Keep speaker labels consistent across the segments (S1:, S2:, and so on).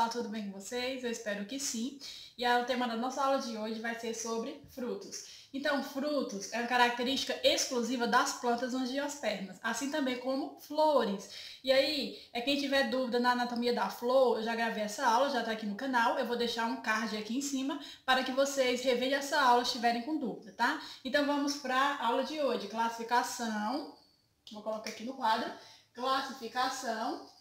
S1: Olá, tudo bem com vocês? Eu espero que sim. E o tema da nossa aula de hoje vai ser sobre frutos. Então, frutos é uma característica exclusiva das plantas angiospermas, assim também como flores. E aí, quem tiver dúvida na anatomia da flor, eu já gravei essa aula, já está aqui no canal. Eu vou deixar um card aqui em cima para que vocês revejam essa aula se estiverem com dúvida, tá? Então, vamos para a aula de hoje. Classificação. Vou colocar aqui no quadro. Classificação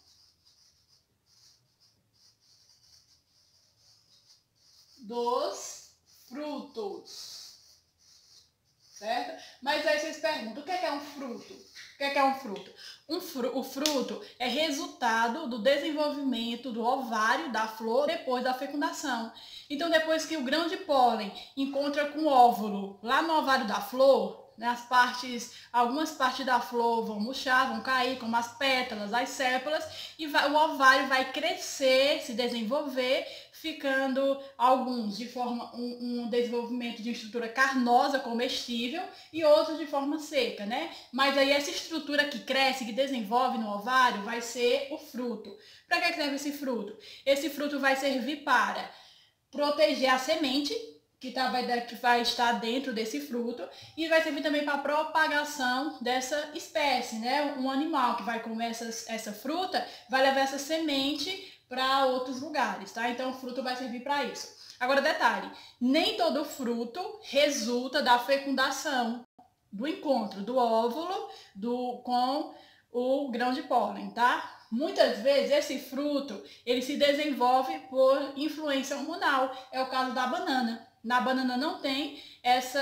S1: dos frutos, certo? Mas aí vocês perguntam, o que é um fruto? O que é um fruto? O fruto é resultado do desenvolvimento do ovário da flor depois da fecundação. Então, depois que o grão de pólen encontra com o óvulo lá no ovário da flor, né, algumas partes da flor vão murchar, vão cair, como as pétalas, as sépalas, e o ovário vai crescer, se desenvolver, ficando alguns de forma um desenvolvimento de estrutura carnosa, comestível, e outros de forma seca, né? Mas aí essa estrutura que cresce, que desenvolve no ovário, vai ser o fruto. Para que serve esse fruto? Esse fruto vai servir para proteger a semente que vai estar dentro desse fruto, e vai servir também para a propagação dessa espécie, né? Um animal que vai comer essa fruta vai levar essa semente para outros lugares, tá? Então o fruto vai servir para isso. Agora, detalhe, nem todo fruto resulta da fecundação, do encontro do óvulo com o grão de pólen, tá? Muitas vezes esse fruto, ele se desenvolve por influência hormonal. É o caso da banana. Na banana não tem essa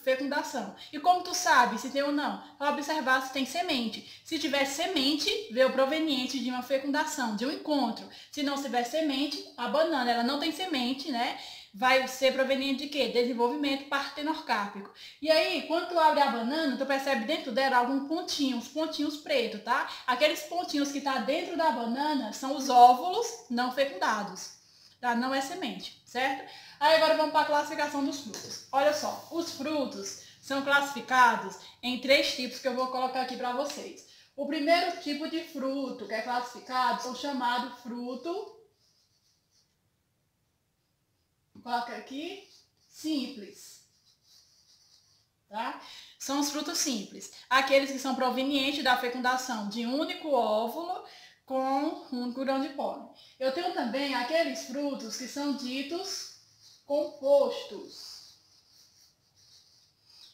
S1: fecundação. E como tu sabe se tem ou não? Vai observar se tem semente. Se tiver semente, vê o proveniente de uma fecundação, de um encontro. Se não tiver semente, a banana, ela não tem semente, né? Vai ser proveniente de quê? Desenvolvimento partenorcárpico. E aí, quando tu abre a banana, tu percebe dentro dela alguns pontinhos, pontinhos pretos, tá? Aqueles pontinhos que tá dentro da banana são os óvulos não fecundados, tá? Não é semente, certo? Aí agora vamos para a classificação dos frutos. Olha só, os frutos são classificados em 3 tipos que eu vou colocar aqui para vocês. O primeiro tipo de fruto que é classificado são chamados fruto, coloca aqui, simples, tá? São os frutos simples, aqueles que são provenientes da fecundação de um único óvulo com um único grão de pólen. Eu tenho também aqueles frutos que são ditos compostos,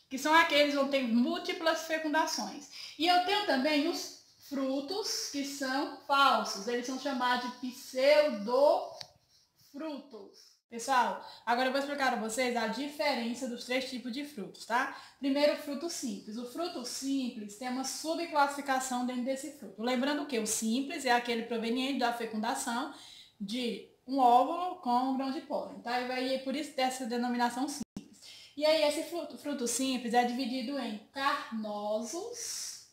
S1: que são aqueles onde tem múltiplas fecundações. E eu tenho também os frutos que são falsos, eles são chamados de pseudofrutos. Pessoal, agora eu vou explicar para vocês a diferença dos 3 tipos de frutos, tá? Primeiro, o fruto simples. O fruto simples tem uma subclassificação dentro desse fruto. Lembrando que o simples é aquele proveniente da fecundação de um óvulo com um grão de pólen, tá? E vai por isso dessa denominação simples. E aí esse fruto simples é dividido em carnosos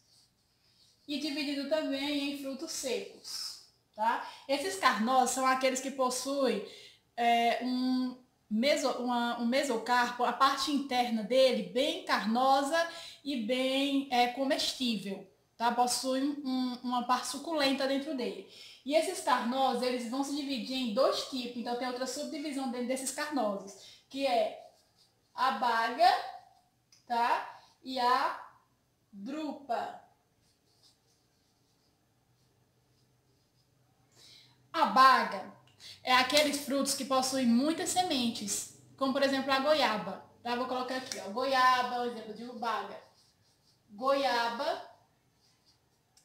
S1: e dividido também em frutos secos, tá? Esses carnosos são aqueles que possuem um mesocarpo, a parte interna dele bem carnosa e bem comestível, tá? Possui uma parte suculenta dentro dele. E esses carnosos, eles vão se dividir em 2 tipos, então tem outra subdivisão dentro desses carnosos, que é a baga, tá? E a drupa. A baga é aqueles frutos que possuem muitas sementes, como por exemplo a goiaba. Tá? Vou colocar aqui, ó, goiaba, o exemplo de baga. Goiaba,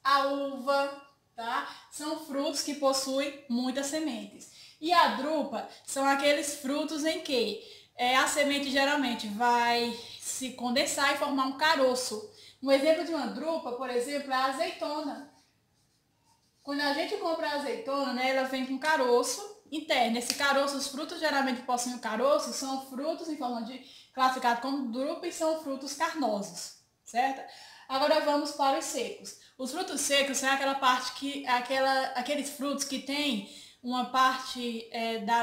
S1: a uva, tá? São frutos que possuem muitas sementes. E a drupa são aqueles frutos em que a semente geralmente vai se condensar e formar um caroço. Um exemplo de uma drupa, por exemplo, é a azeitona. Quando a gente compra a azeitona, né, ela vem com caroço interno. Esse caroço, os frutos geralmente que possuem o caroço, são frutos em forma de classificado como drupa e são frutos carnosos, certo? Agora vamos para os secos. Os frutos secos são aquela parte aqueles frutos que têm uma parte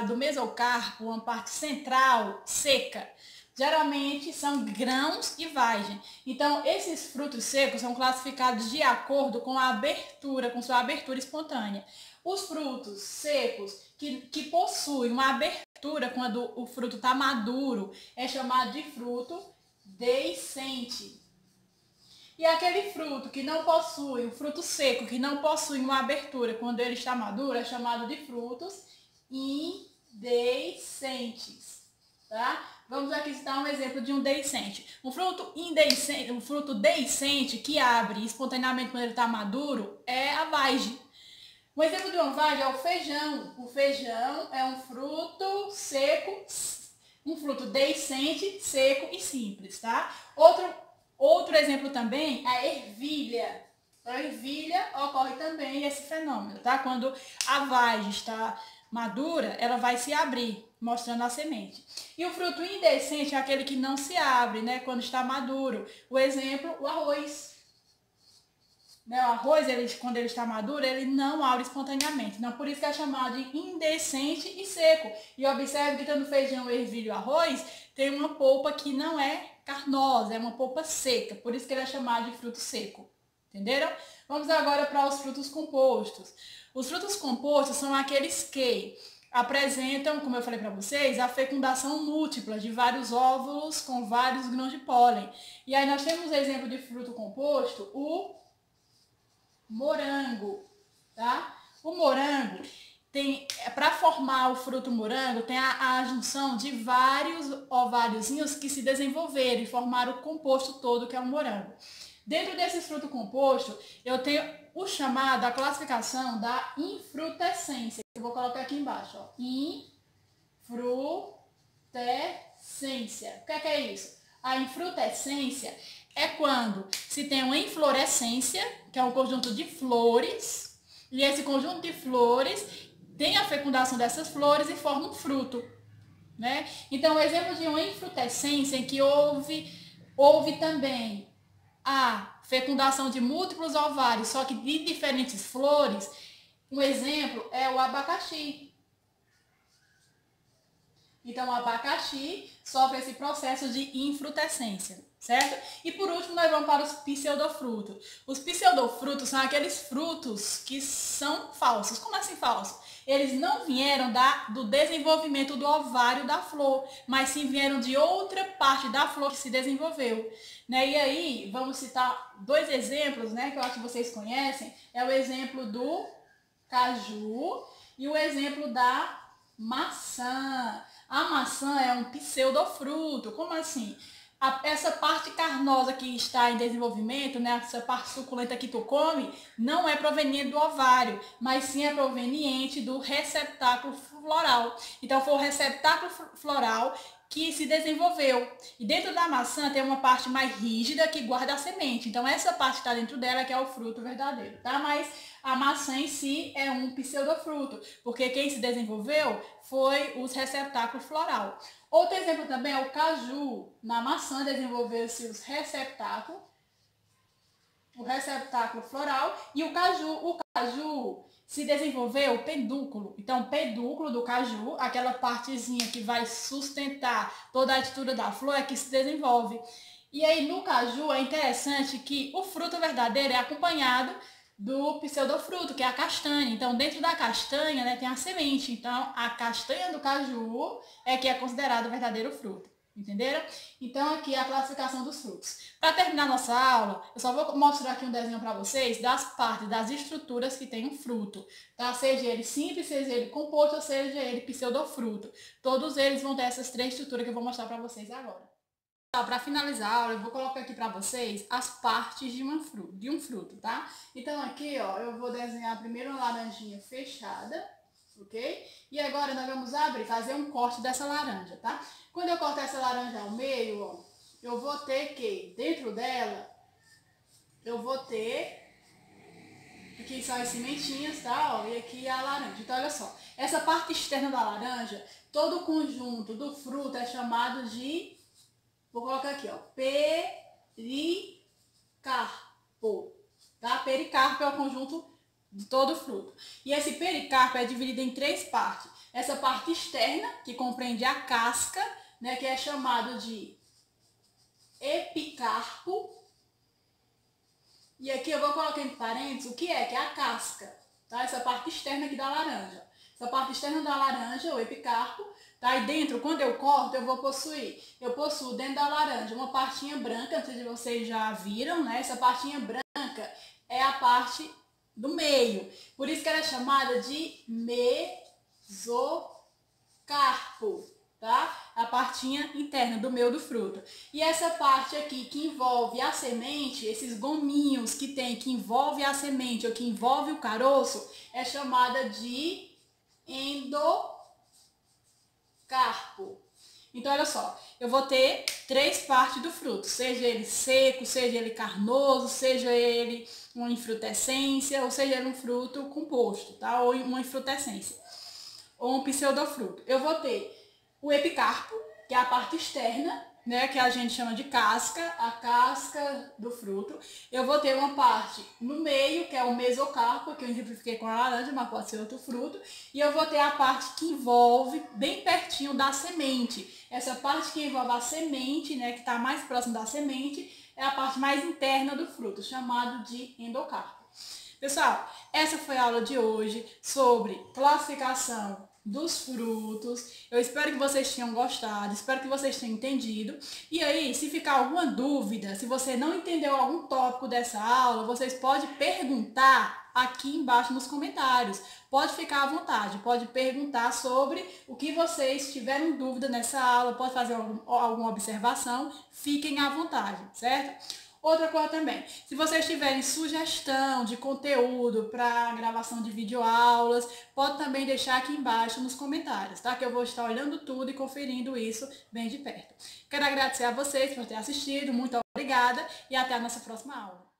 S1: do mesocarpo, uma parte central seca. Geralmente são grãos e vagem. Então, esses frutos secos são classificados de acordo com a abertura, com sua abertura espontânea. Os frutos secos que possuem uma abertura quando o fruto está maduro é chamado de fruto deiscente. E aquele fruto que não possui, o fruto seco que não possui uma abertura quando ele está maduro é chamado de frutos indeiscentes, tá? Vamos aqui citar um exemplo de um deiscente. Um fruto deiscente que abre espontaneamente quando ele está maduro é a vagem. Um exemplo de uma vagem é o feijão. O feijão é um fruto seco, um fruto deiscente, seco e simples, tá? Outro exemplo também é a ervilha. A ervilha ocorre também esse fenômeno, tá? Quando a vagem está madura, ela vai se abrir, mostrando a semente. E o fruto indeiscente é aquele que não se abre, né? Quando está maduro. O exemplo, o arroz. O arroz, quando ele está maduro, ele não abre espontaneamente. Então, por isso que é chamado de indeiscente e seco. E observe que tanto feijão, ervilha e arroz tem uma polpa que não é carnosa, é uma polpa seca. Por isso que ele é chamado de fruto seco. Entenderam? Vamos agora para os frutos compostos. Os frutos compostos são aqueles que apresentam, como eu falei para vocês, a fecundação múltipla de vários óvulos com vários grãos de pólen. E aí nós temos exemplo de fruto composto, o morango, tá? O morango tem, para formar o fruto morango, tem a junção de vários ováriozinhos que se desenvolveram e formaram o composto todo que é o morango. Dentro desse fruto composto, eu tenho o chamado, a classificação da infrutescência. Eu vou colocar aqui embaixo, ó. Infrutescência. O que é isso? A infrutescência é quando se tem uma inflorescência, que é um conjunto de flores, e esse conjunto de flores tem a fecundação dessas flores e forma um fruto, né? Então, o exemplo de uma infrutescência em que houve também a fecundação de múltiplos ovários, só que de diferentes flores, um exemplo é o abacaxi. Então, o abacaxi sofre esse processo de infrutescência, certo? E por último, nós vamos para os pseudofrutos. Os pseudofrutos são aqueles frutos que são falsos. Como assim falsos? Eles não vieram do desenvolvimento do ovário da flor, mas sim vieram de outra parte da flor que se desenvolveu, né? E aí, vamos citar dois exemplos, né, que eu acho que vocês conhecem. É o exemplo do caju e o exemplo da maçã. A maçã é um pseudofruto. Como assim? Essa parte carnosa que está em desenvolvimento, né, essa parte suculenta que tu come, não é proveniente do ovário, mas sim é proveniente do receptáculo floral. Então, foi o receptáculo floral que se desenvolveu. E dentro da maçã tem uma parte mais rígida que guarda a semente. Então, essa parte que está dentro dela que é o fruto verdadeiro, tá? Mas a maçã em si é um pseudofruto, porque quem se desenvolveu foi os receptáculos floral. Outro exemplo também é o caju. Na maçã desenvolveu-se o receptáculo floral e o caju se desenvolveu o pedúnculo. Então, o pedúnculo do caju, aquela partezinha que vai sustentar toda a estrutura da flor, é que se desenvolve. E aí, no caju, é interessante que o fruto verdadeiro é acompanhado do pseudofruto, que é a castanha. Então, dentro da castanha, né, tem a semente. Então, a castanha do caju é que é considerado o verdadeiro fruto. Entenderam? Então, aqui é a classificação dos frutos. Para terminar nossa aula, eu só vou mostrar aqui um desenho para vocês das partes, das estruturas que tem um fruto. Tá? Seja ele simples, seja ele composto, ou seja ele pseudofruto. Todos eles vão ter essas três estruturas que eu vou mostrar para vocês agora. Para finalizar a aula, eu vou colocar aqui para vocês as partes de um fruto, tá? Então aqui, ó, eu vou desenhar primeiro uma laranjinha fechada, ok? E agora nós vamos fazer um corte dessa laranja, tá? Quando eu cortar essa laranja ao meio, ó, eu vou ter que, dentro dela, eu vou ter, aqui são as sementinhas, tá? Ó, e aqui a laranja. Então, olha só, essa parte externa da laranja, todo o conjunto do fruto é chamado de, vou colocar aqui, ó, pericarpo, tá? Pericarpo é o conjunto de todo o fruto. E esse pericarpo é dividido em três partes. Essa parte externa, que compreende a casca, né, que é chamado de epicarpo. E aqui eu vou colocar entre parênteses o que é a casca, tá? Essa parte externa aqui da laranja. Essa parte externa da laranja é o epicarpo, tá? E dentro, quando eu corto, eu possuo dentro da laranja uma partinha branca, não sei se vocês já viram, né? Essa partinha branca é a parte do meio. Por isso que ela é chamada de mesocarpo, tá? A partinha interna do meio do fruto. E essa parte aqui que envolve a semente, esses gominhos que tem, que envolve a semente ou que envolve o caroço, é chamada de endocarpo. Então, olha só, eu vou ter 3 partes do fruto, seja ele seco, seja ele carnoso, seja ele uma infrutescência, ou seja ele um fruto composto, tá? Ou uma infrutescência, ou um pseudofruto. Eu vou ter o epicarpo, que é a parte externa, né, que a gente chama de casca, a casca do fruto. Eu vou ter uma parte no meio, que é o mesocarpo, que eu exemplifiquei com a laranja, mas pode ser outro fruto. E eu vou ter a parte que envolve bem pertinho da semente. Essa parte que envolve a semente, né, que está mais próximo da semente, é a parte mais interna do fruto, chamado de endocarpo. Pessoal, essa foi a aula de hoje sobre classificação dos frutos. Eu espero que vocês tenham gostado, espero que vocês tenham entendido. E aí, se ficar alguma dúvida, se você não entendeu algum tópico dessa aula, vocês podem perguntar aqui embaixo nos comentários. Pode ficar à vontade, pode perguntar sobre o que vocês tiverem dúvida nessa aula, pode fazer alguma observação, fiquem à vontade, certo? Outra coisa também, se vocês tiverem sugestão de conteúdo para gravação de videoaulas, pode também deixar aqui embaixo nos comentários, tá? Que eu vou estar olhando tudo e conferindo isso bem de perto. Quero agradecer a vocês por ter assistido, muito obrigada e até a nossa próxima aula.